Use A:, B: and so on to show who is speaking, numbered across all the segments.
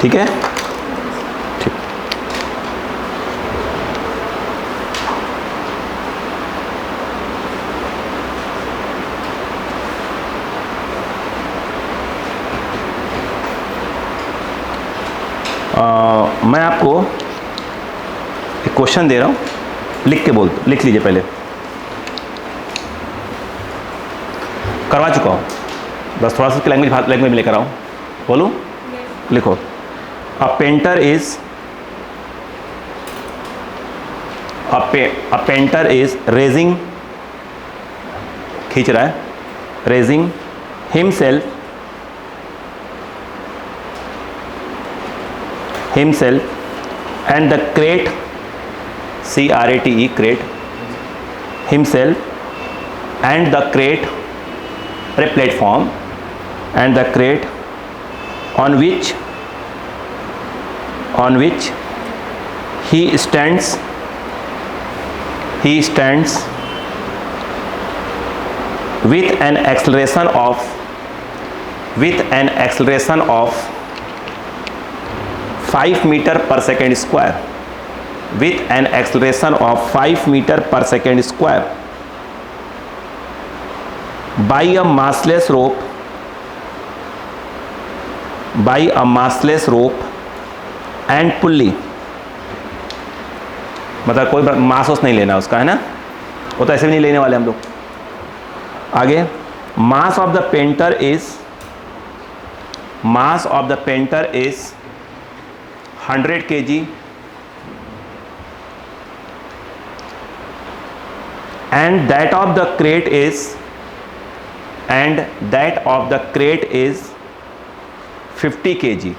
A: ठीक है, ठीक। मैं आपको एक क्वेश्चन दे रहा हूँ, लिख लीजिए पहले। करवा चुका हूँ, बस थोड़ा सा लैंग्वेज में लेकर आऊँ। बोलूँ? लिखो। अ पेंटर इज रेजिंग, खींच रहा है, raising himself and the crate, C-R-A-T-E, crate, himself and the crate, platform, and the crate on which he stands with an acceleration of 5 meter per second square, with an acceleration of 5 meter per second square, by a massless rope and pulley। मतलब कोई मास नहीं लेना उसका, है ना, वो तो ऐसे भी नहीं लेने वाले हम लोग। आगे, mass of the painter is 100 kg and that of the crate is 50 kg।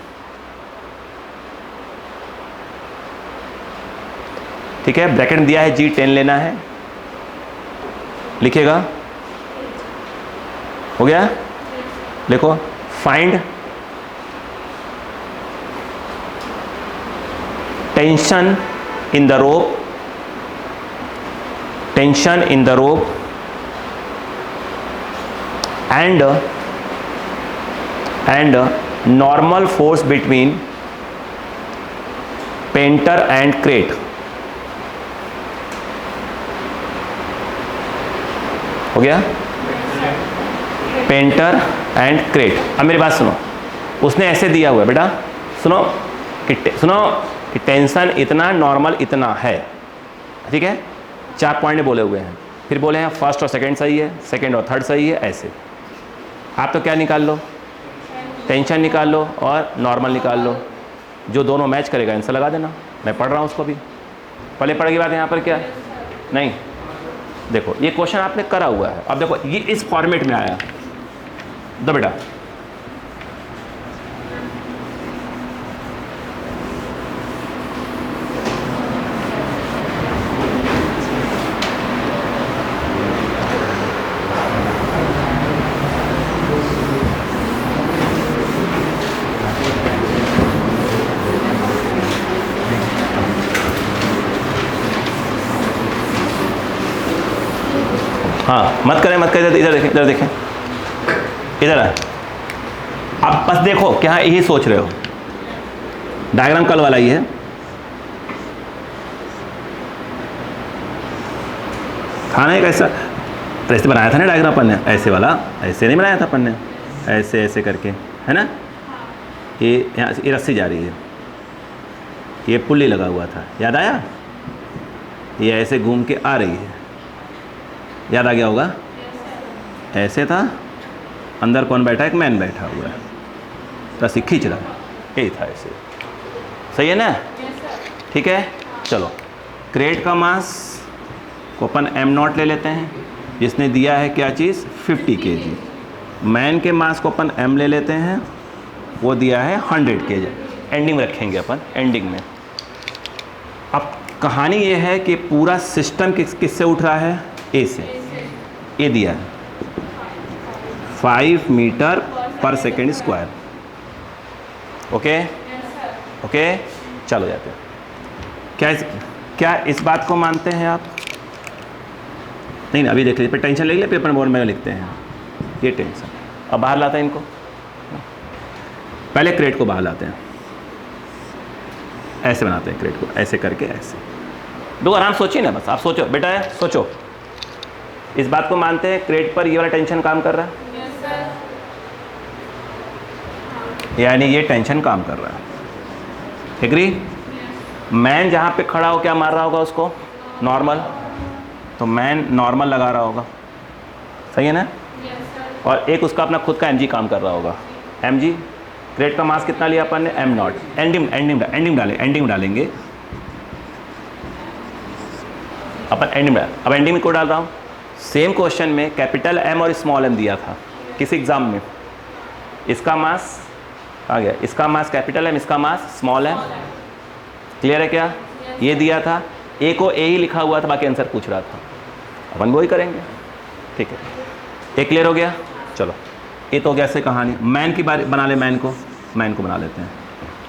A: ठीक है, ब्रैकेट दिया है G10 लेना है, लिखेगा, हो गया। लिखो, find tension in the rope and normal force between painter and crate। हो गया, पेंटर एंड क्रेट। अब मेरी बात सुनो, उसने ऐसे दिया हुआ है बेटा, सुनो कि टेंशन इतना, नॉर्मल इतना है, ठीक है, 4 पॉइंट बोले हुए हैं, फिर बोले हैं फर्स्ट और सेकंड सही है, सेकंड और थर्ड सही है, ऐसे। आप तो क्या निकाल लो, टेंशन निकाल लो और नॉर्मल निकाल लो, जो दोनों मैच करेगा आंसर लगा देना। मैं पढ़ रहा हूँ उसको भी, पहले पढ़ की बात यहाँ पर क्या है? नहीं, देखो ये क्वेश्चन आपने करा हुआ है, अब देखो ये इस फॉर्मेट में आया, दो बेटा, हाँ मत करें, इधर देखें, इधर है। अब बस देखो क्या यही सोच रहे हो, डायग्राम कल वाला ही है। खाना एक ऐसा ऐसे बनाया था ना डायग्राम अपन ने, ऐसे वाला, ऐसे नहीं बनाया था अपन ने, ऐसे ऐसे करके, है ना, ये यहाँ ये रस्सी जा रही है, ये पुल्ली लगा हुआ था, याद आया, ये ऐसे घूम के आ रही है, याद आ गया होगा। ऐसे था, अंदर कौन बैठा है? एक मैन बैठा हुआ है, रस्सी खींच रहा है, यही था ऐसे, सही है ना? ठीक है, चलो क्रेट का मास को अपन m0 ले लेते हैं, जिसने दिया है क्या चीज़? 50 kg। मैन के मास को अपन m ले लेते हैं, वो दिया है 100 kg। एंडिंग में रखेंगे अपन, एंडिंग में। अब कहानी ये है कि पूरा सिस्टम किससे उठ रहा है? ए से। ये दिया है 5 मीटर पर सेकेंड स्क्वायर। ओके ओके, चलो जाते हैं। क्या इस बात को मानते हैं आप? नहीं अभी देख लीजिए, टेंशन ले लीजिए, पेपर बोर्ड में लिखते हैं ये टेंशन। अब बाहर लाते हैं इनको, पहले क्रेट को बाहर लाते हैं। ऐसे बनाते हैं क्रेट को, ऐसे करके ऐसे। दो आराम सोचिए ना, बस आप सोचो बेटा, है सोचो। इस बात को मानते हैं क्रेट पर ये वाला टेंशन काम कर रहा है, यानी ये टेंशन काम कर रहा है। एग्री? मैन जहाँ पे खड़ा हो क्या मार रहा होगा उसको? नॉर्मल। तो मैन नॉर्मल लगा रहा होगा, सही है ना? और एक उसका अपना खुद का mg काम कर रहा होगा। mg क्रेट का मास कितना लिया अपन ने? m not. एंडिंग डालेंगे अपन, अब एंडिंग में को डाल रहा हूँ। सेम क्वेश्चन में कैपिटल M और स्मॉल m दिया था किस एग्जाम में? इसका मास आ गया, इसका मास कैपिटल M, इसका मास स्मॉल m। क्लियर है क्या? ये दिया था, ए को ए ही लिखा हुआ था, बाकी आंसर पूछ रहा था, अपन वो ही करेंगे। ठीक है, ये क्लियर हो गया? चलो, ये तो कैसे कहानी। मैन की बात बना ले, मैन को बना लेते हैं।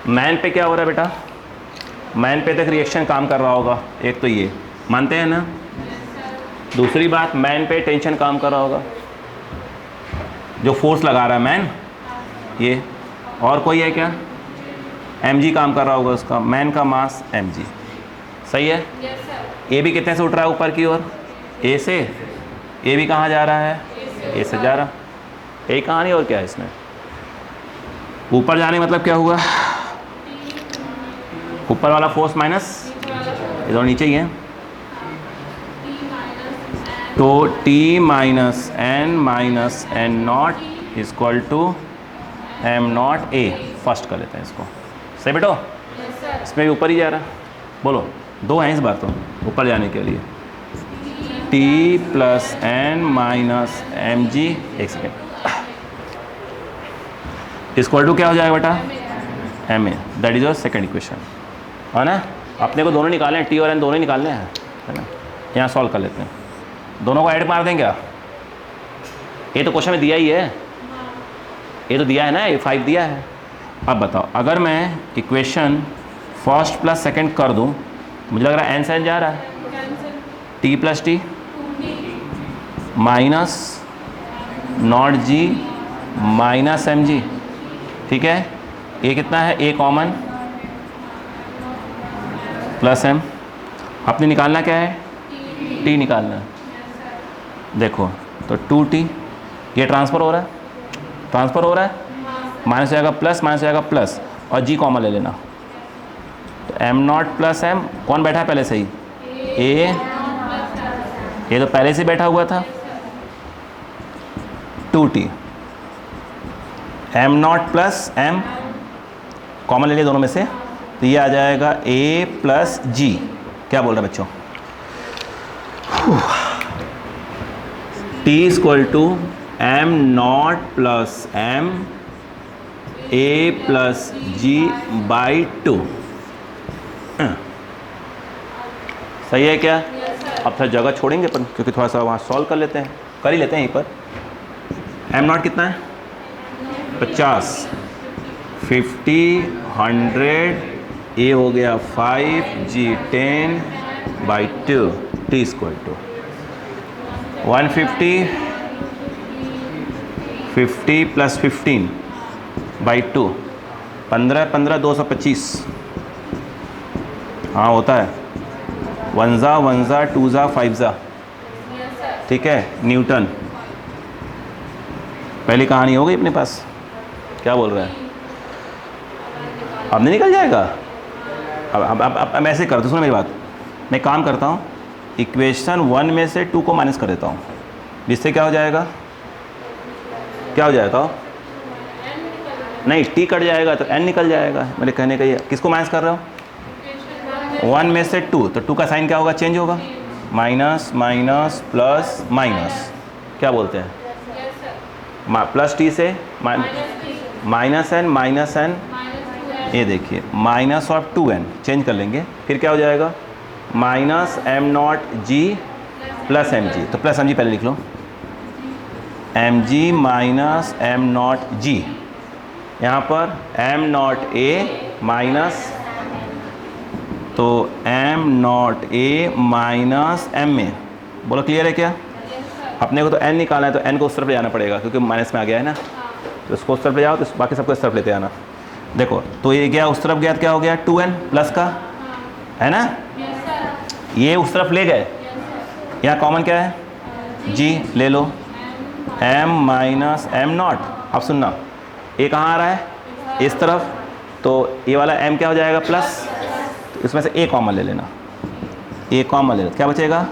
A: मैन पे क्या हो रहा है बेटा? मैन पे तक रिएक्शन काम कर रहा होगा, एक तो ये मानते हैं ना। दूसरी बात, मैन पे टेंशन काम कर रहा होगा, जो फोर्स लगा रहा है मैन, ये। और कोई है क्या? mg काम कर रहा होगा उसका, मैन का मास mg, सही है? ए भी कितने से उठ रहा है ऊपर की ओर? ए से। ए भी कहाँ जा रहा है? ए से जा रहा। यही कहानी, और क्या है इसमें? ऊपर जाने मतलब क्या हुआ? ऊपर वाला फोर्स माइनस इधर नीचे ही है, तो T minus n naught equal to m not a। First कर लेते हैं इसको, सही बेटो? इसमें भी ऊपर ही जा रहा है, बोलो। दो हैं इस बार तो ऊपर जाने के लिए। T plus n minus mg, एक सेकेंड, इक्वल टू क्या हो जाएगा बेटा? ma। That is your second equation, है ना? अपने को दोनों निकालने हैं, T और n दोनों ही निकालने हैं, है ना? यहाँ सॉल्व कर लेते हैं, दोनों को ऐड मार दें क्या? ये तो क्वेश्चन में दिया ही है, ये तो दिया है ना, ये 5 दिया है। अब बताओ, अगर मैं इक्वेशन फर्स्ट प्लस सेकंड कर दूं, मुझे लग रहा है n से n जा रहा है, t plus T minus naught g minus M G, ठीक है? ये कितना है? a common plus m। आपने निकालना क्या है? t निकालना है। देखो तो 2t, ये ट्रांसफ़र हो रहा है, माइनस जाएगा प्लस, माइनस जाएगा प्लस, और g कॉमन ले लेना। तो m नॉट प्लस m, कौन बैठा है पहले से ही? a, ये तो पहले से बैठा हुआ था। 2t, m naught plus m common ले लिया दोनों में से, तो ये आ जाएगा a प्लस g। क्या बोल रहे हैं बच्चों? t equal to m naught plus m a plus g by 2। सही है क्या? अब फिर जगह छोड़ेंगे अपन, क्योंकि थोड़ा सा वहाँ सॉल्व कर लेते हैं, कर ही लेते हैं यहीं पर। m नॉट कितना है? 50, 50, 100, a हो गया 5, g 10 by 2, t equal to 150, 50 plus 15 by 2, 15, 15, 225। हाँ होता है, 1 ज़ा 1 ज़ा 2 ज़ा 5 ज़ा, ठीक है? न्यूटन। पहली कहानी हो गई अपने पास। क्या बोल रहा है? अब नहीं निकल जाएगा? अब ऐसे कर दो, सुनो मेरी बात। मैं काम करता हूँ, इक्वेशन 1 में से 2 को माइनस कर देता हूँ, जिससे क्या हो जाएगा? क्या हो जाएगा? नहीं, t कट जाएगा तो n निकल जाएगा। मेरे कहने का ये, किसको माइनस कर रहा हूँ? 1 में से 2, तो 2 का साइन क्या होगा? चेंज होगा, माइनस माइनस प्लस माइनस, क्या बोलते हैं? प्लस t से माइनस n, ये देखिए माइनस ऑफ 2n, चेंज कर लेंगे, फिर क्या हो जाएगा? Minus m not g plus M G. तो प्लस एम जी पहले लिख लो, M G minus M not G, यहाँ पर m नॉट a माइनस, तो m not a minus m A. बोलो क्लियर है क्या? अपने को तो n निकालना है, तो n को उस तरफ ले जाना पड़ेगा, क्योंकि माइनस में आ गया है ना, तो इसको उस तरफ ले जाओ, तो बाकी सबको इस तरफ लेते आना। देखो तो ये गया उस तरफ गया तो क्या हो गया 2n प्लस का, है ना, ये उस तरफ ले गए, यहाँ कॉमन क्या है g ले लो, m माइनस एम नॉट। अब सुनना ये कहाँ आ रहा है इस तरफ, तो ये वाला m क्या हो जाएगा प्लस, तो इसमें से a कॉमन ले लेना, a कॉमन ले लो, क्या बचेगा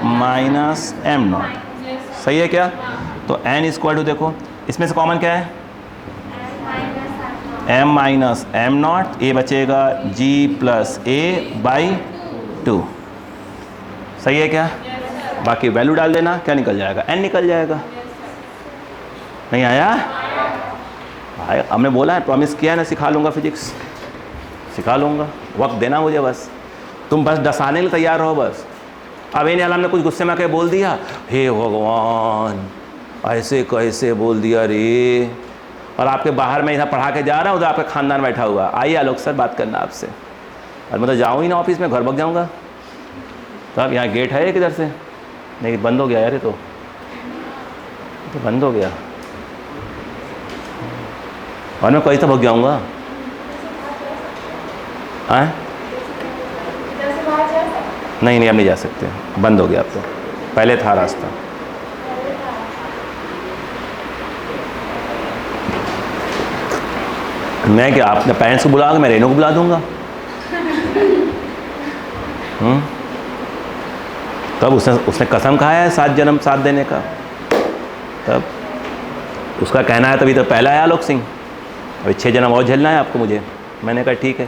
A: माइनस एम नॉट, सही है क्या। तो n इक्वल टू देखो इसमें से कॉमन क्या है m माइनस एम नॉट, ए बचेगा g प्लस a बाई 2, सही है क्या। बाकी वैल्यू डाल देना, क्या निकल जाएगा n निकल जाएगा। नहीं आया भाई, हमने बोला है, प्रॉमिस किया है ना, सिखा लूँगा फिजिक्स, सिखा लूँगा, वक्त देना मुझे बस, तुम बस डसाने के लिए तैयार रहो बस। अब इन आलम ने कुछ गुस्से में आके बोल दिया, हे भगवान ऐसे कैसे बोल दिया रे, और आपके बाहर में इधर पढ़ा के जा रहा हूँ, उधर आपका खानदान बैठा हुआ, आइए आलोक सर बात करना आपसे, और मैं तो जाऊँ ही ना ऑफिस में, घर भाग जाऊँगा। तो अब यहाँ गेट है किधर से, नहीं बंद हो गया यार, ये तो बंद हो गया, और मैं कहीं तो भाग जाऊँगा। आए नहीं नहीं अब नहीं जा सकते, बंद हो गया अब तो, पहले था रास्ता। मैं क्या आपने पेरेंट्स को बुला, मैं रेनू को बुला दूंगा। तब उसने कसम खाया है 7 जन्म 7 देने का, तब उसका कहना है, तभी तो पहला है आलोक सिंह, अभी 6 जन्म और झेलना है आपको मुझे। मैंने कहा ठीक है।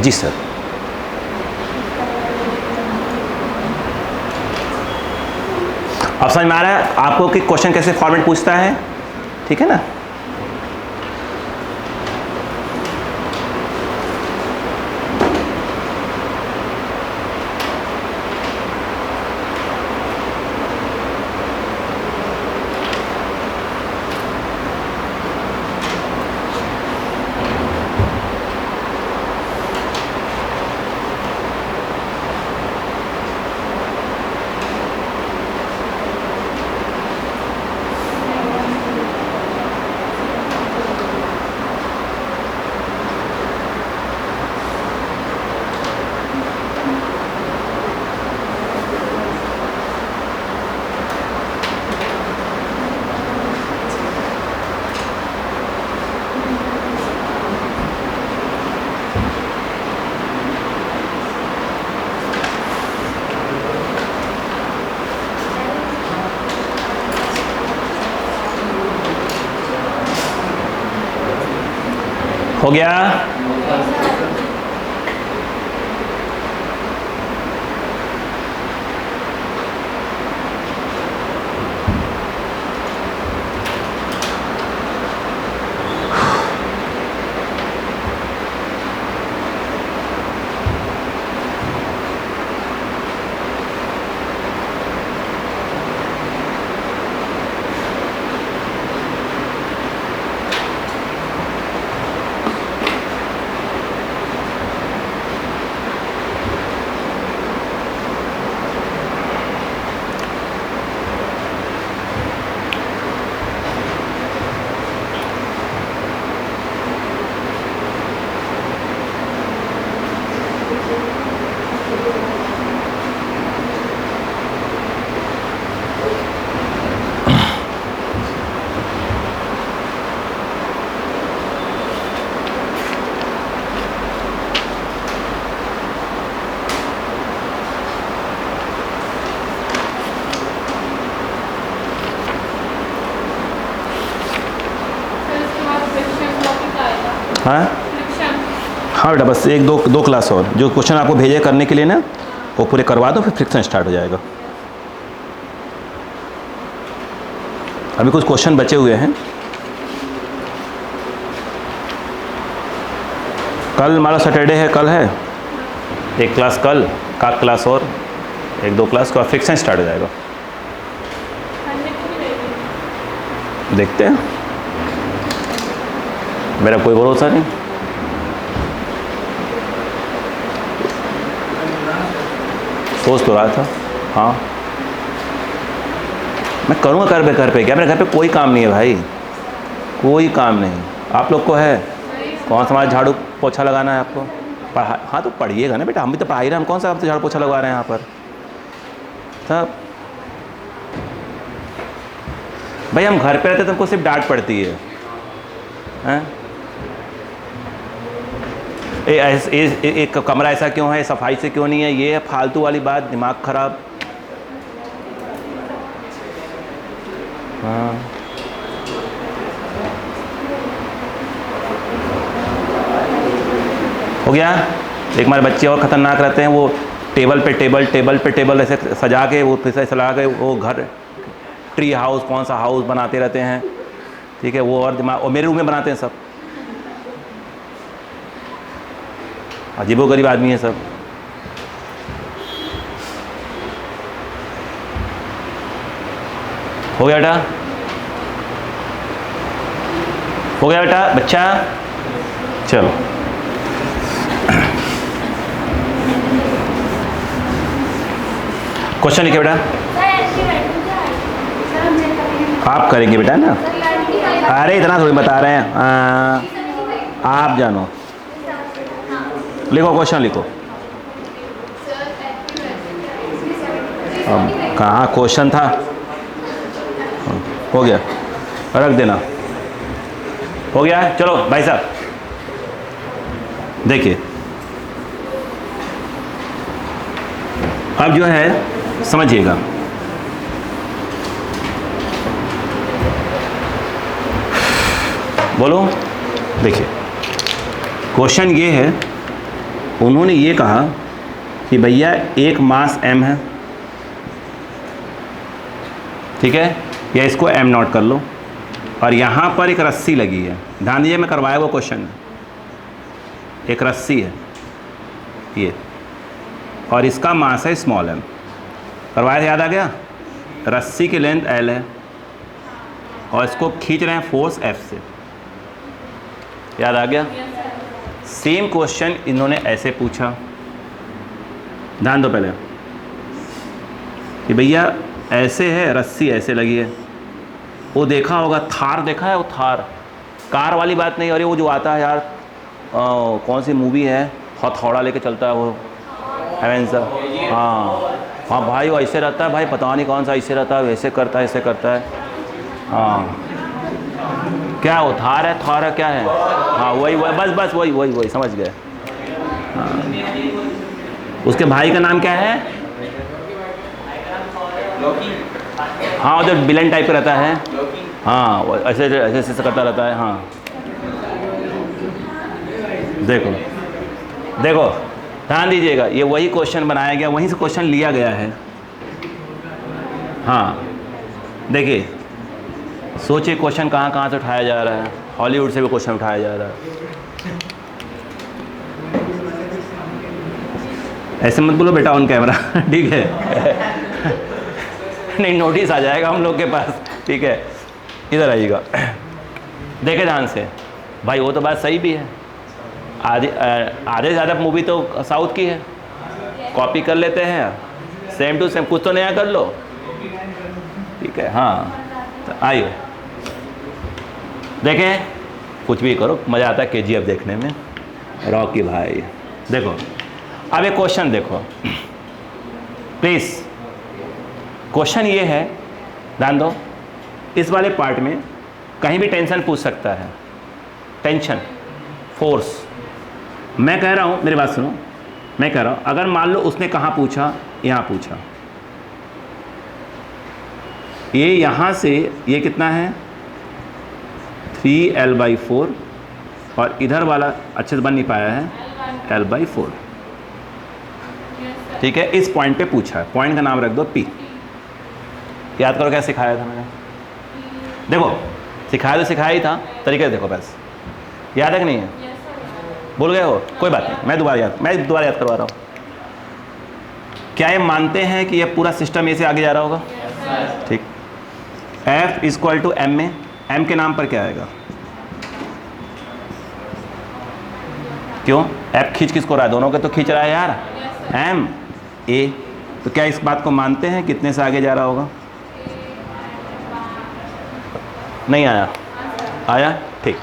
A: जी सर, अब समझ में आ रहा है आपको कि क्वेश्चन कैसे फॉर्मेट पूछता है, ठीक है ना। हो गया। हाँ हाँ बेटा, बस एक दो क्लास और, जो क्वेश्चन आपको भेजे करने के लिए ना, वो पूरे करवा दो, फिर फ्रिक्शन स्टार्ट हो जाएगा। अभी कुछ क्वेश्चन बचे हुए हैं। कल हमारा सैटरडे है, कल है एक क्लास, कल का क्लास और 1-2 क्लास का फ्रिक्शन स्टार्ट हो जाएगा। देखते हैं, मेरा कोई भरोसा नहीं। सोच तो रहा था, हाँ मैं करूँगा घर पे क्या, मेरे घर पे कोई काम नहीं है भाई, कोई काम नहीं। आप लोग को है? कौन सा हमारा झाड़ू पोछा लगाना है आपको? पढ़ा, हाँ तो पढ़िएगा ना बेटा, हम भी तो पढ़ा ही रहे हैं, हम कौन सा आपसे झाड़ू पोछा लगवा रहे हैं यहाँ पर। तब भाई हम घर पे रहते तो हमको सिर्फ डांट पड़ती है, हैं? एक कमरा ऐसा क्यों है, सफाई से क्यों नहीं है, ये है फालतू वाली बात, दिमाग खराब। हाँ हो गया। एक हमारे बच्चे और ख़तरनाक रहते हैं, वो टेबल ऐसे सजा के, वो फिर ऐसे लगा के वो घर ट्री हाउस कौन सा हाउस बनाते रहते हैं, ठीक है, वो और दिमाग, और मेरे रूम में बनाते हैं सब, अजीबोगरीब आदमी है सब। हो गया बेटा? हो गया बेटा बच्चा? चलो क्वेश्चन लिखे बेटा। आप करेंगे बेटा ना, अरे इतना थोड़ी बता रहे हैं, आप जानो। लिखो क्वेश्चन लिखो। अब कहाँ क्वेश्चन था? हो गया, रख देना। हो गया, चलो भाई साहब देखिए, अब जो है समझिएगा, बोलो। देखिए क्वेश्चन ये है, उन्होंने ये कहा कि भैया एक मास m है, ठीक है, या इसको m नोट कर लो, और यहाँ पर एक रस्सी लगी है, ध्यान दीजिए मैं करवाया वो क्वेश्चन है, एक रस्सी है ये, और इसका मास है स्मॉल m, करवाया, याद आ गया? रस्सी की लेंथ l है और इसको खींच रहे हैं फोर्स F से, याद आ गया? सेम क्वेश्चन इन्होंने ऐसे पूछा, ध्यान दो पहले कि भैया ऐसे है, रस्सी ऐसे लगी है, वो देखा होगा थार, देखा है वो थार, कार वाली बात नहीं, अरे वो जो आता है यार, कौन सी मूवी है, हथौड़ा लेके चलता है वो, एवेंजर, हाँ हाँ भाई वो ऐसे रहता है भाई, पता नहीं कौन सा ऐसे रहता है, वैसे करता है, ऐसे करता है, हाँ क्या वो थार है, थार है क्या है, हाँ वही बस वही समझ गए। हाँ उसके भाई का नाम क्या है? हाँ वो जो विलन टाइप का रहता है, हाँ वो ऐसे ऐसे करता रहता है, हाँ देखो देखो ध्यान दीजिएगा, ये वही क्वेश्चन बनाया गया, वहीं से क्वेश्चन लिया गया है। हाँ देखिए सोचिए क्वेश्चन कहाँ कहाँ से उठाया जा रहा है, हॉलीवुड से भी क्वेश्चन उठाया जा रहा है। ऐसे मत बोलो बेटा ऑन कैमरा, ठीक है? नहीं नोटिस आ जाएगा हम लोग के पास, ठीक है? इधर आइएगा, देखे ध्यान से भाई, वो तो बात सही भी है, आधे से ज़्यादा मूवी तो साउथ की है, कॉपी कर लेते हैं, सेम टू सेम, कुछ तो नया कर लो, ठीक है? हाँ तो आइए देखें, कुछ भी करो, मज़ा आता है KGF देखने में, रॉकी भाई। देखो अब एक क्वेश्चन देखो प्लीज़, क्वेश्चन ये है, ध्यान दो, इस वाले पार्ट में कहीं भी टेंशन पूछ सकता है, टेंशन, फोर्स। मैं कह रहा हूँ, मेरी बात सुनो, मैं कह रहा हूँ अगर मान लो उसने कहाँ पूछा, यहाँ पूछा, ये यहाँ से ये कितना है 3l/4, और इधर वाला अच्छे से बन नहीं पाया है l/4, ठीक है? इस पॉइंट पे पूछा है, पॉइंट का नाम रख दो P। याद करो क्या सिखाया था मैंने, देखो सिखाया तो सिखाया ही था, तरीके से देखो बस, याद है कि नहीं है? भूल गए हो? कोई बात नहीं, मैं दोबारा याद करवा रहा हूँ। क्या ये मानते हैं कि ये पूरा सिस्टम ऐसे आगे जा रहा होगा? ठीक, F = m में m के नाम पर क्या आएगा? क्यों? F खींच किसको रहा है? दोनों के तो खींच रहा है यार, m a, तो क्या इस बात को मानते हैं कितने से आगे जा रहा होगा? नहीं आया? आया, ठीक।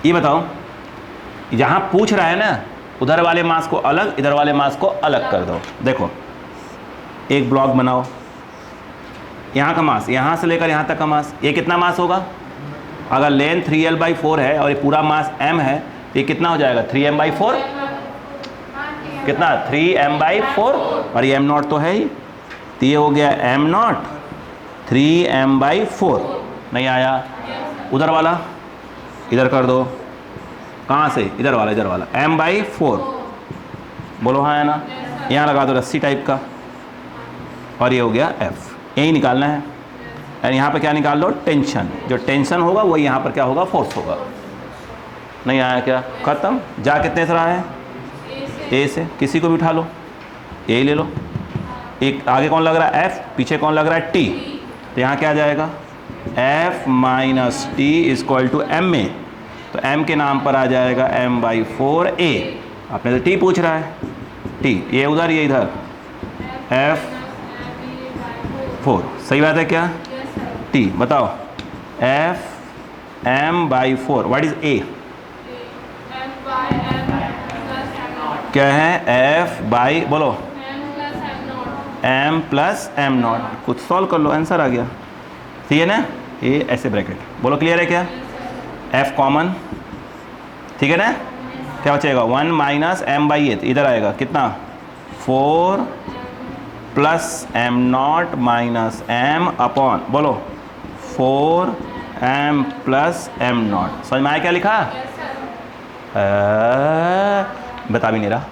A: ये बताओ, जहाँ पूछ रहा है ना उधर वाले मास को अलग, इधर वाले मास को अलग कर दो। देखो एक ब्लॉक बनाओ, यहाँ का मास, यहाँ से लेकर यहाँ तक का मास, ये कितना मास होगा? अगर लेंथ 3L/4 है और ये पूरा मास m है तो ये कितना हो जाएगा? 3m/4। कितना? 3m/4, और ये m0 तो है ही, तो ये हो गया m0 3m/4। नहीं आया? उधर वाला इधर कर दो। कहाँ से? इधर वाला, इधर वाला m/4। बोलो हाँ है ना? यहाँ लगा दो रस्सी टाइप का, और ये हो गया f। यही निकालना है। और यहाँ पे क्या निकाल लो? टेंशन। जो टेंशन होगा वही यहाँ पर क्या होगा? फोर्स होगा। नहीं आया क्या? खत्म। जा कितने से रहा है? ए से। किसी को भी उठा लो, यही ले लो। एक आगे कौन लग रहा है? F। पीछे कौन लग रहा है? T। तो यहाँ क्या आ जाएगा? F minus T equal to M में, तो M के नाम पर आ जाएगा m/4a। आपने तो T पूछ रहा है, T ये उधर ये इधर, F4। सही बात है क्या? T बताओ। F m/4, what is A? क्या है? F बाई, बोलो m प्लस m0। कुछ सॉल्व कर लो, आंसर आ गया। ठीक है ना? ये ऐसे ब्रैकेट, बोलो क्लियर है क्या? F कॉमन, ठीक है ना? क्या बचेगा? 1 माइनस m/8, इधर आएगा कितना? 4 plus m0 minus m upon, बोलो 4m प्लस m0। समझ में आया क्या लिखा? बता भी नहीं रहा।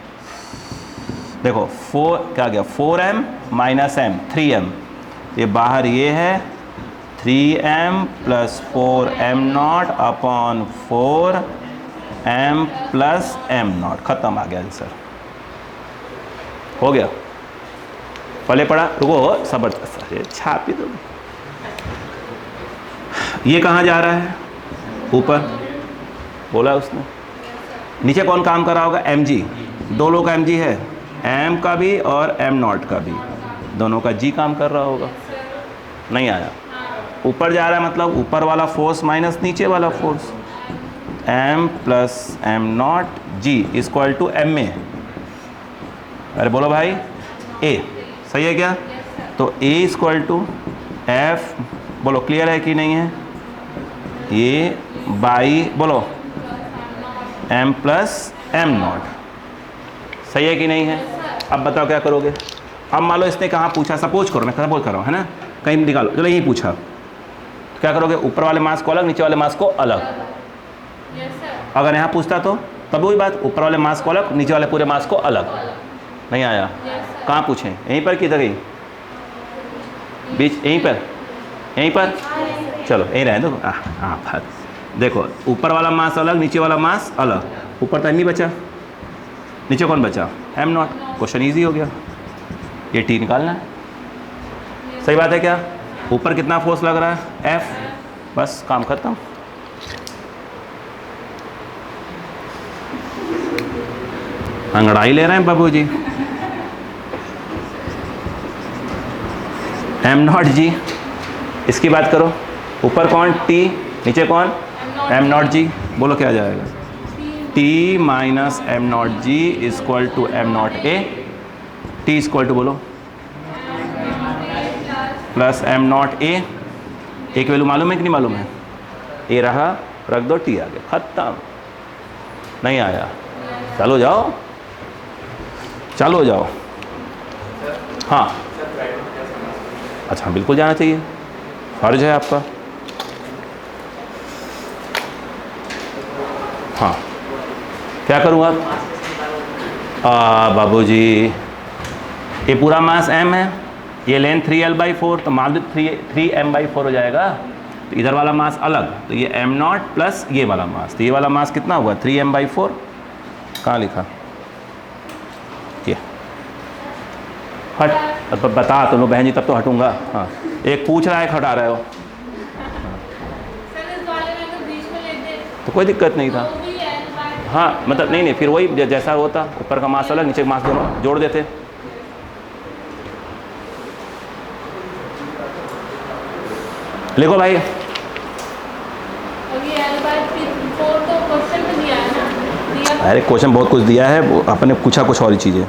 A: देखो 4 क्या गया? 4m minus m, 3m। ये बाहर ये है 3m plus 4m0 upon 4m plus m0। खत्म, आ गया आंसर। हो गया? पहले पढ़ा, रुको जबरदस्त छापी दो। ये कहाँ जा रहा है? ऊपर, बोला उसने। नीचे कौन काम कर रहा होगा? mg। दो लोग का mg है, m का भी और m0 का भी, दोनों का g काम कर रहा होगा। नहीं आया? ऊपर जा रहा है मतलब ऊपर वाला फोर्स माइनस नीचे वाला force, m plus m0 g equal to m में। अरे बोलो भाई, a। सही है क्या? तो a इक्वल टू f, बोलो क्लियर है कि नहीं है? ये बाई, बोलो m प्लस m0। सही है कि नहीं है? अब बताओ क्या करोगे? अब मान लो इसने कहाँ पूछा, सपोज करो, मैं सपोज कर रहा हूँ, है ना? कहीं निकालो, चलो यही पूछा, तो क्या करोगे? ऊपर वाले मास को अलग, नीचे वाले मास को अलग। अगर यहाँ पूछता तो तब वही बात, ऊपर वाले मास को अलग, नीचे वाले पूरे मास को अलग। नहीं आया? कहाँ पूछें? यहीं पर किधर गई? बीच, यहीं पर, यहीं पर। चलो यहीं रहे दो। हाँ, देखो ऊपर वाला मास अलग, नीचे वाला मास अलग। ऊपर तो m ही बचा, नीचे कौन बचा? m0। क्वेश्चन इजी हो गया। ये T निकालना है। सही बात है क्या? ऊपर कितना फोर्स लग रहा है? F। बस काम खत्म। अंगड़ाई ले रहे हैं बाबूजी। m0 g, इसकी बात करो। ऊपर कौन? T, नीचे कौन? m0 g। बोलो क्या आ जाएगा? T minus m0 g equal to m0 a। T equal to बोलो प्लस m0 a। एक वैल्यू मालूम है कि नहीं मालूम है? ए रहा, रख दो, T आ गया, खत्म। नहीं आया? चलो जाओ, चलो जाओ। हाँ अच्छा, बिल्कुल जाना चाहिए, फर्ज है आपका। हाँ क्या करूँगा? बाबूजी ये पूरा मास m है, ये लेंथ 3L/4, तो मान लो 3m/4 हो जाएगा। तो इधर वाला मास अलग, तो ये m0 प्लस ये वाला मास, तो ये वाला मास कितना हुआ? 3m/4। कहाँ लिखा? ये हट, अब बता तो लो बहन जी, तब तो हटूंगा। हाँ, एक पूछ रहा है, हटा रहे हो, तो कोई दिक्कत नहीं था। हाँ मतलब नहीं फिर वही जैसा होता, ऊपर का मास अलग, नीचे का मास दोनों जोड़ देते। लिखो भाई, अरे क्वेश्चन बहुत कुछ दिया है, आपने पूछा कुछ और ही चीज़ें।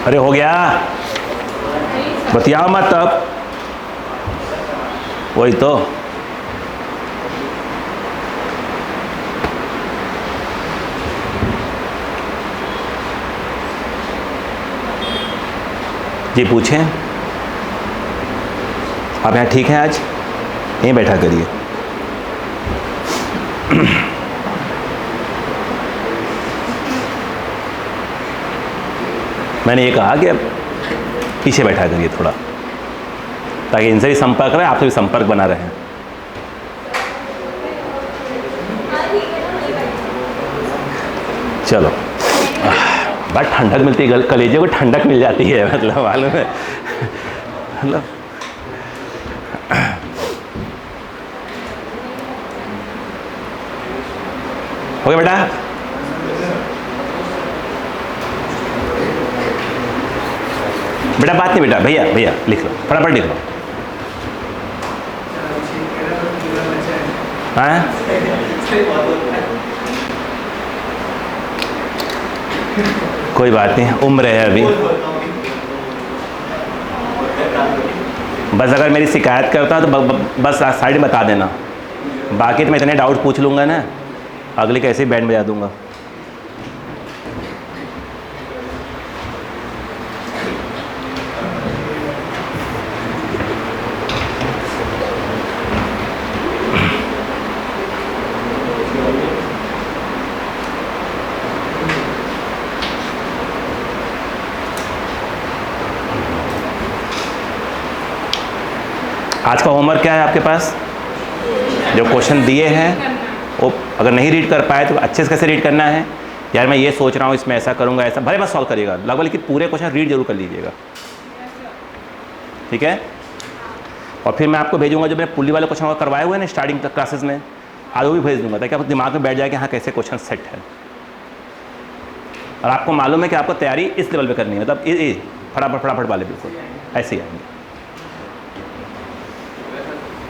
A: अरे हो गया, बतियाओ मत तब। वही तो, जी पूछें। आप यहाँ ठीक हैं आज? यहीं बैठा करिए। मैंने ये कहा कि अब पीछे बैठा करिए थोड़ा, ताकि इनसे भी संपर्क रहे, आपसे भी संपर्क बना रहे। चलो, बट ठंडक मिलती है, कलेजे को ठंडक मिल जाती है, मतलब मालूम है, मतलब हो गया बेटा। बेटा बात नहीं बेटा, भैया भैया लिख लो, फटाफट लिख लो। हाँ कोई बात नहीं, उम्र है अभी। बस अगर मेरी शिकायत करता तो बस साइड में बता देना, बाकी तो मैं इतने डाउट पूछ लूँगा ना, अगले कैसे ही बैंड बजा दूँगा। आज का होमवर्क क्या है आपके पास? जो क्वेश्चन दिए हैं वो अगर नहीं रीड कर पाए तो अच्छे से कैसे रीड करना है, यार मैं ये सोच रहा हूँ इसमें ऐसा करूँगा, ऐसा भले मत सॉल्व करिएगा लगभग, लेकिन पूरे क्वेश्चन रीड जरूर कर लीजिएगा, ठीक है? और फिर मैं आपको भेजूंगा जो मैंने पुल्ली वाले क्वेश्चन करवाए हुए हैं ना स्टार्टिंग क्लासेस में, आज वो भी भेज दूंगा, ताकि आपको दिमाग में बैठ जाए कि हाँ कैसे क्वेश्चन सेट है। और आपको मालूम है कि आपको तैयारी इस लेवल पे करनी है, मतलब फटाफट फटाफट वाले बिल्कुल ऐसे ही आएंगे।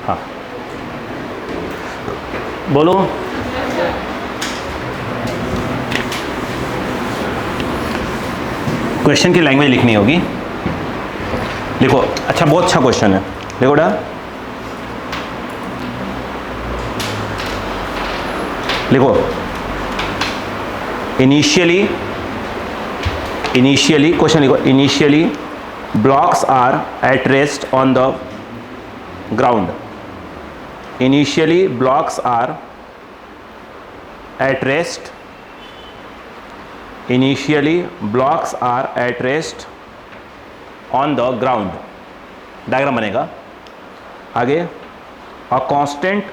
A: हाँ बोलो। क्वेश्चन की लैंग्वेज लिखनी होगी, लिखो। अच्छा बहुत अच्छा क्वेश्चन है, देखो बेटा, लिखो। इनिशियली क्वेश्चन लिखो। Initially blocks are at rest on the ground. Initially blocks are at rest. Initially blocks are at rest on the ground. Diagram बनेगा आगे। A constant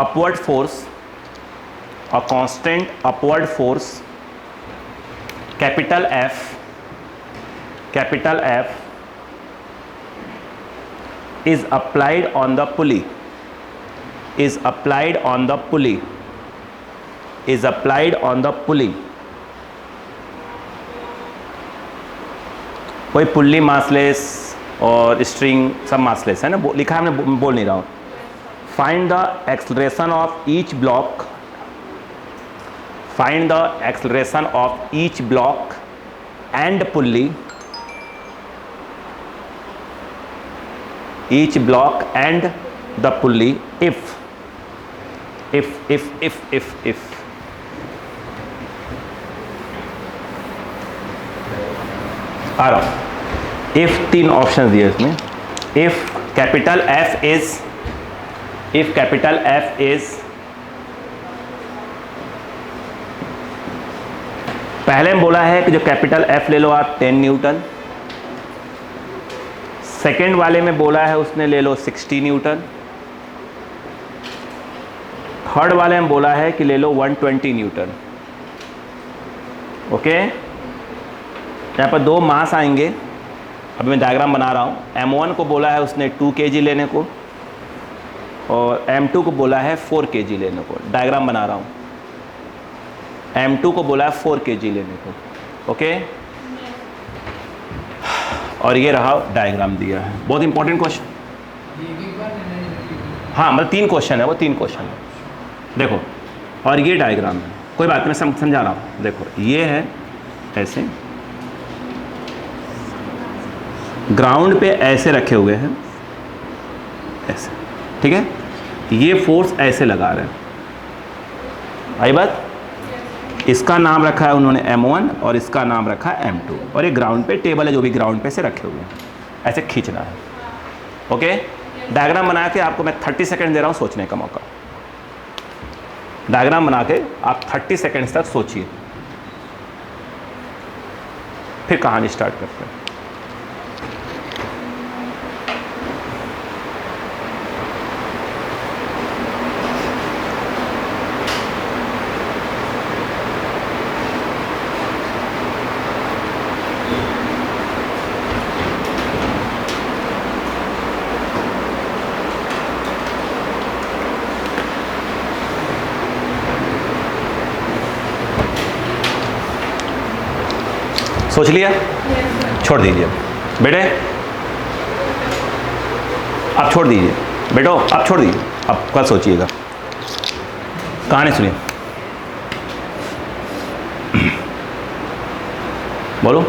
A: upward force, a constant upward force, capital F is applied on the pulley. Is applied on the pulley. Is applied on the pulley. कोई pulley massless और string सब massless है ना, लिखा है हमने, बोल नहीं रहा हूँ। Find the acceleration of each block, find the acceleration of each block and pulley each block and the pulley if आ रहा हूं। इफ 3 ऑप्शन दिए इसमें। इफ कैपिटल एफ इज पहले में बोला है कि जो कैपिटल एफ ले लो आप 10 न्यूटन। सेकेंड वाले में बोला है उसने ले लो 60 न्यूटन। थर्ड वाले में बोला है कि ले लो 120 न्यूटन। ओके, यहाँ पर 2 मास आएंगे। अभी मैं डायग्राम बना रहा हूँ। M1 को बोला है उसने 2 kg लेने को और M2 को बोला है 4 kg लेने को। डायग्राम बना रहा हूँ। M2 को बोला है 4 kg लेने को। ओके, और ये रहा डायग्राम दिया है। बहुत इंपॉर्टेंट क्वेश्चन। हाँ, मतलब 3 क्वेश्चन है, वो 3 क्वेश्चन है। देखो, और ये डायग्राम है। कोई बात नहीं, मैं समझा रहा हूँ। देखो, ये है ऐसे, ग्राउंड पे ऐसे रखे हुए हैं, ऐसे, ठीक है। ये फोर्स ऐसे लगा रहे हैं। आई बात? इसका नाम रखा है उन्होंने M1 और इसका नाम रखा है M2, और ये ग्राउंड पे टेबल है, जो भी ग्राउंड पे से रखे हुए हैं, ऐसे खींचना है। ओके, डायग्राम बना के आपको मैं 30 सेकंड दे रहा हूँ सोचने का मौका। डायग्राम बना के आप 30 सेकंड्स तक सोचिए, फिर कहानी स्टार्ट करते हैं। सोच लिया? छोड़ दीजिए बेटे, आप छोड़ दीजिए बेटो, आप छोड़ दीजिए, आप कल सोचिएगा। कहानी सुनिए। बोलो।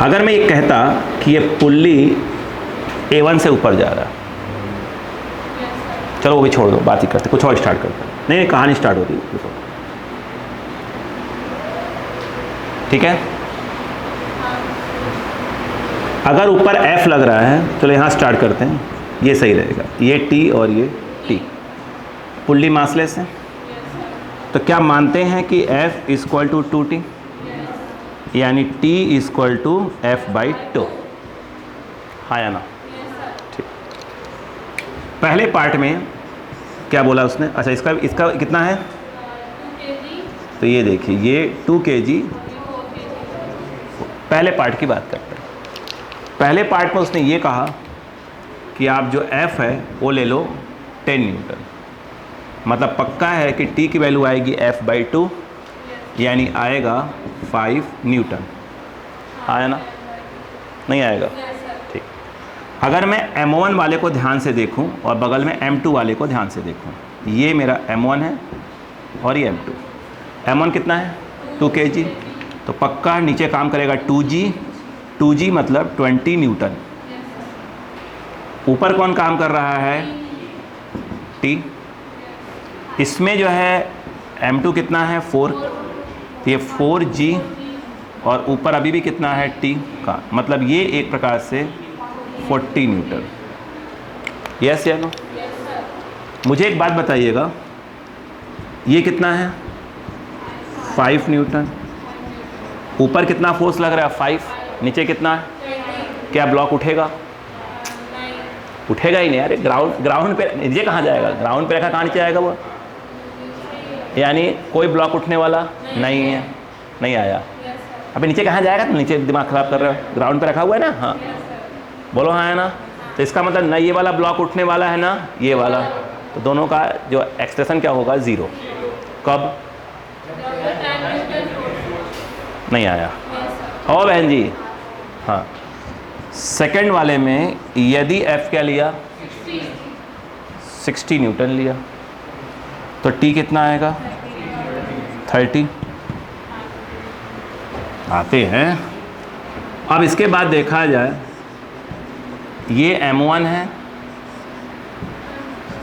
A: अगर मैं ये कहता कि ये पुल्ली A1 से ऊपर जा रहा है, चलो वो भी छोड़ दो, बात ही करते, कुछ और स्टार्ट करते हैं। नहीं, कहानी स्टार्ट होती है, ठीक है। अगर ऊपर F लग रहा है, चलो यहाँ स्टार्ट करते हैं, ये सही रहेगा। ये T और ये T, पुल्ली मासलेस है, तो क्या मानते हैं कि F इक्वल टू 2T, यानी T इक्वल टू F/2। हाँ या ना? ठीक। पहले पार्ट में क्या बोला उसने? अच्छा, इसका कितना है? 2 kg। तो ये देखिए, ये 2 kg। पहले पार्ट की बात करते हैं। पहले पार्ट में उसने ये कहा कि आप जो F है वो ले लो 10 न्यूटन। मतलब पक्का है कि T की वैल्यू आएगी F/2, यानी आएगा 5 न्यूटन। आया ना? नहीं आएगा? ठीक। अगर मैं M1 वाले को ध्यान से देखूं और बगल में M2 वाले को ध्यान से देखूं, ये मेरा M1 है और ये M2। M1 कितना है? 2 kg। तो पक्का नीचे काम करेगा 2G मतलब 20 न्यूटन। ऊपर कौन काम कर रहा है? T। इसमें जो है M2 कितना है? 4। तो ये 4G और ऊपर अभी भी कितना है? T का, मतलब ये एक प्रकार से 40 न्यूटन। यस या नो? मुझे एक बात बताइएगा, ये कितना है? 5 न्यूटन। ऊपर कितना फोर्स लग रहा है? 5। नीचे कितना है? क्या ब्लॉक उठेगा? उठेगा ही नहीं यार। ग्राउंड पे नीचे कहाँ जाएगा? ग्राउंड पे रखा, कहाँ नीचे आएगा वो? यानी कोई ब्लॉक उठने वाला नहीं है। नहीं आया। अभी नीचे कहाँ जाएगा? तो नीचे दिमाग खराब कर रहे हो। ग्राउंड पे रखा हुआ है ना? हाँ, बोलो हाँ है ना? तो इसका मतलब ना ये वाला ब्लॉक उठने वाला है ना ये वाला। तो दोनों का जो एक्सप्रेशन क्या होगा? 0। कब? नहीं आया। ओ बहन जी, हाँ। सेकंड वाले में यदि F क्या लिया? 60 न्यूटन लिया, तो T कितना आएगा? 30। आते हैं। अब इसके बाद देखा जाए ये M1 है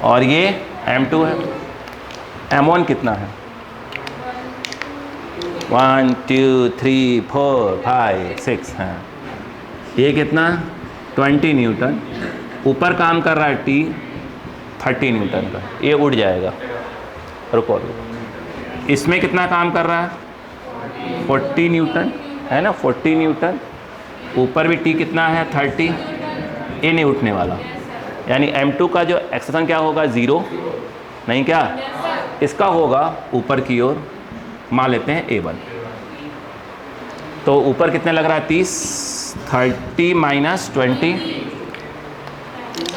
A: और ये M2 है। M1 कितना है? 1 2 3 4 5 6 है। ये कितना? 20 न्यूटन। ऊपर काम कर रहा है T 30 न्यूटन का। ये उड़ जाएगा। रुको, इसमें कितना काम कर रहा है? 40 न्यूटन है ना, 40 न्यूटन। ऊपर भी T कितना है? 30। ये नहीं उठने वाला, यानी M2 का जो एक्सेलेरेशन क्या होगा? 0 नहीं क्या? इसका होगा ऊपर की ओर, मान लेते हैं A1। तो ऊपर कितने लग रहा है? 30। 30 माइनस 20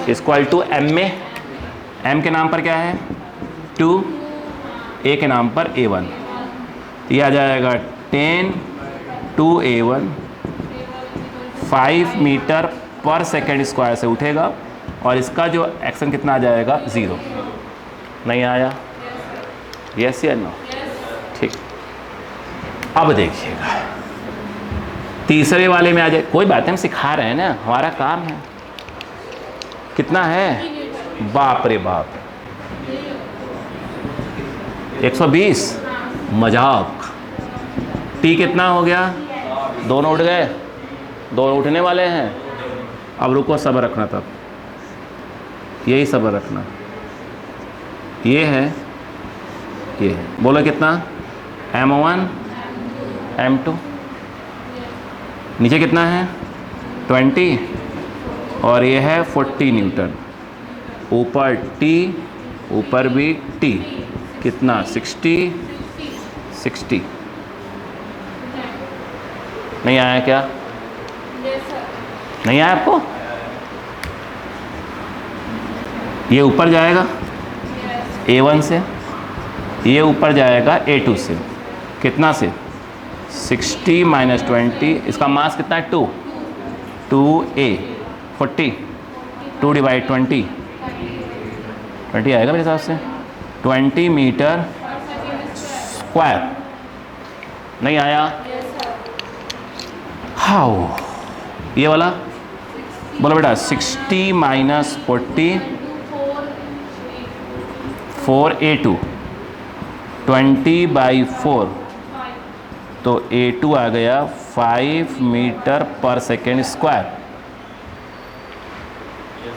A: इक्वल टू M में, M के नाम पर क्या है? 2, A के नाम पर A1। ये आ जाएगा 10 2A1 5 मीटर पर सेकेंड स्क्वायर से उठेगा और इसका जो एक्शन कितना आ जाएगा? 0। नहीं आया? यस या नो? ठीक। अब देखिएगा तीसरे वाले में आ जाए। कोई बात है, हम सिखा रहे हैं ना, हमारा काम है। कितना है? बाप रे बाप, 120। मजाक। T कितना हो गया? दोनों उठ गए, दोनों उठने वाले हैं। अब रुको, सब्र रखना, तब यही सब्र रखना। ये है, ये है। बोलो कितना? M1 M2। नीचे कितना है? 20 और ये है 40 न्यूटन। ऊपर T, ऊपर भी T। कितना? 60। नहीं आया क्या? नहीं आया आपको? ये ऊपर जाएगा A1 से, ये ऊपर जाएगा A2 से। कितना से? 60 माइनस 20। इसका मास कितना है? 2। 2A 40 2 डिवाइड 20 आएगा मेरे हिसाब से। 20 मीटर स्क्वायर। नहीं आया? हाउ? ये वाला बोलो बेटा। 60 माइनस 40 4A2 20/4, तो A2 आ गया 5 मीटर पर सेकेंड स्क्वायर।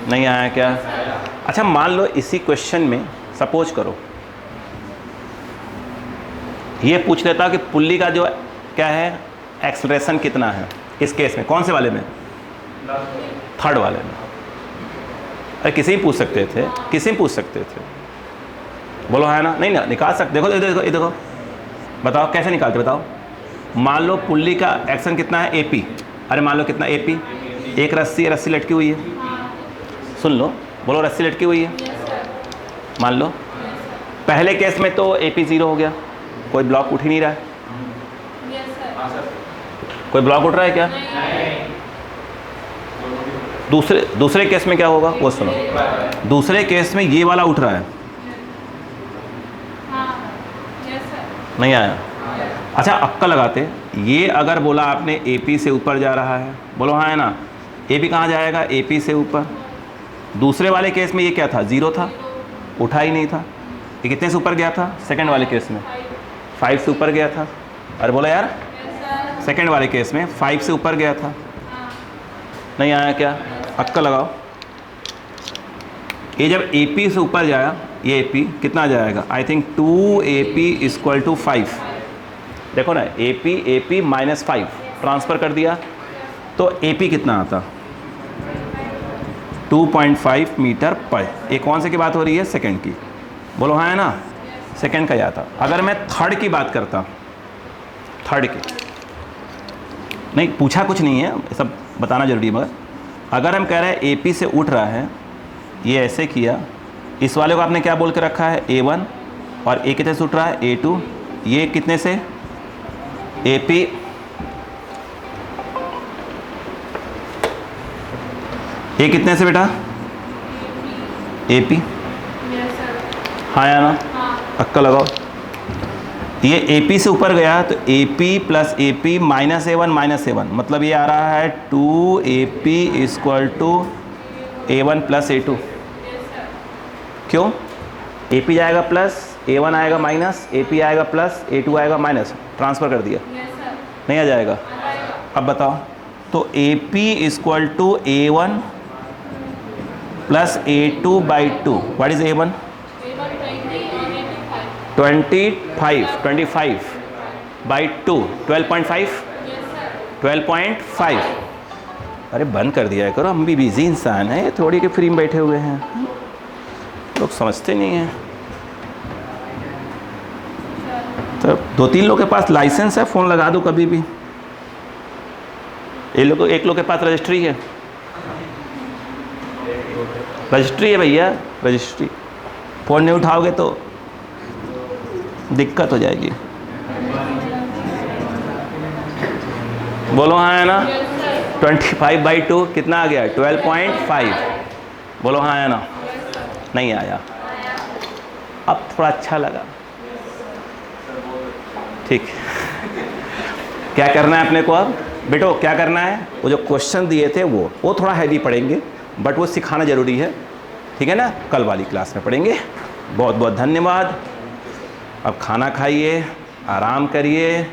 A: नहीं आया क्या? अच्छा, मान लो इसी क्वेश्चन में सपोज करो ये पूछ लेता कि पुल्ली का जो क्या है एक्सेलरेशन कितना है। इस केस में कौन से वाले में? थर्ड वाले में। अरे किसी भी पूछ सकते थे, किसी भी पूछ सकते थे। बोलो है ना? नहीं ना, निकाल सकते। देखो देखो ये देखो, बताओ कैसे निकालते, बताओ। मान लो पुल्ली का एक्शन कितना है? AP। अरे मान लो कितना? AP। एक रस्सी, रस्सी लटकी हुई है। सुन लो, बोलो रस्सी लटकी हुई है। मान लो पहले केस में तो AP 0 हो गया, कोई ब्लॉक उठ ही नहीं रहा है। कोई ब्लॉक उठ रहा है क्या? दूसरे केस में क्या होगा वो सुनो। दूसरे केस में ये वाला उठ रहा है। नहीं आया? अच्छा, अक्का लगाते। ये अगर बोला आपने AP से ऊपर जा रहा है, बोलो हाँ है ना। AP कहाँ जाएगा? AP से ऊपर। दूसरे वाले केस में ये क्या था? 0 था, उठा ही नहीं था। ये कितने से ऊपर गया था? सेकंड वाले केस में 5 से ऊपर गया था। अरे बोला यार, सेकंड वाले केस में 5 से ऊपर गया था। नहीं आया क्या? अक्का लगाओ। ये जब AP से ऊपर जाया, ये AP कितना जाएगा? I think 2AP equal to 5। देखो ना, AP माइनस 5 ट्रांसफ़र कर दिया तो AP कितना आता? 2.5 मीटर पर। ये कौन से की बात हो रही है? सेकंड की। बोलो हाँ है ना, सेकंड का ही आता। अगर मैं थर्ड की बात करता, थर्ड की नहीं पूछा, कुछ नहीं है, सब बताना जरूरी है। मगर अगर हम कह रहे हैं AP से उठ रहा है, ये ऐसे किया, इस वाले को आपने क्या बोल के रखा है? A1। और A कितने से उठ रहा है? A2। ये कितने से? AP। ये कितने से बेटा? AP। हाँ या ना? अक्का लगाओ। ये AP से ऊपर गया तो AP plus AP minus A1 minus A1, मतलब ये आ रहा है 2AP equal to A1 plus A2, क्यों? AP जाएगा प्लस, A1 आएगा माइनस, AP आएगा प्लस, A2 आएगा माइनस, ट्रांसफ़र कर दिया, नहीं आ जाएगा? अब बताओ, तो AP equal to A1 plus A2 by 2, what is A1? 25 बाई 2, 12.5, 12.5। अरे बंद कर दिया करो, हम भी बिजी इंसान हैं, थोड़ी के फ्री में बैठे हुए हैं, लोग समझते नहीं हैं। तो 2-3 लोग के पास लाइसेंस है, फ़ोन लगा दो कभी भी। एक लोग के पास रजिस्ट्री है, भैया, रजिस्ट्री। फ़ोन नहीं उठाओगे तो दिक्कत हो जाएगी। बोलो हाँ है ना? 25 बाई 2 कितना आ गया? 12.5। बोलो हाँ है ना? नहीं आया, अब थोड़ा अच्छा लगा, ठीक। क्या करना है अपने को अब बेटो, क्या करना है? वो जो क्वेश्चन दिए थे वो थोड़ा हैवी पढ़ेंगे, बट वो सिखाना ज़रूरी है, ठीक है ना? कल वाली क्लास में पढ़ेंगे। बहुत बहुत धन्यवाद। अब खाना खाइए, आराम करिए।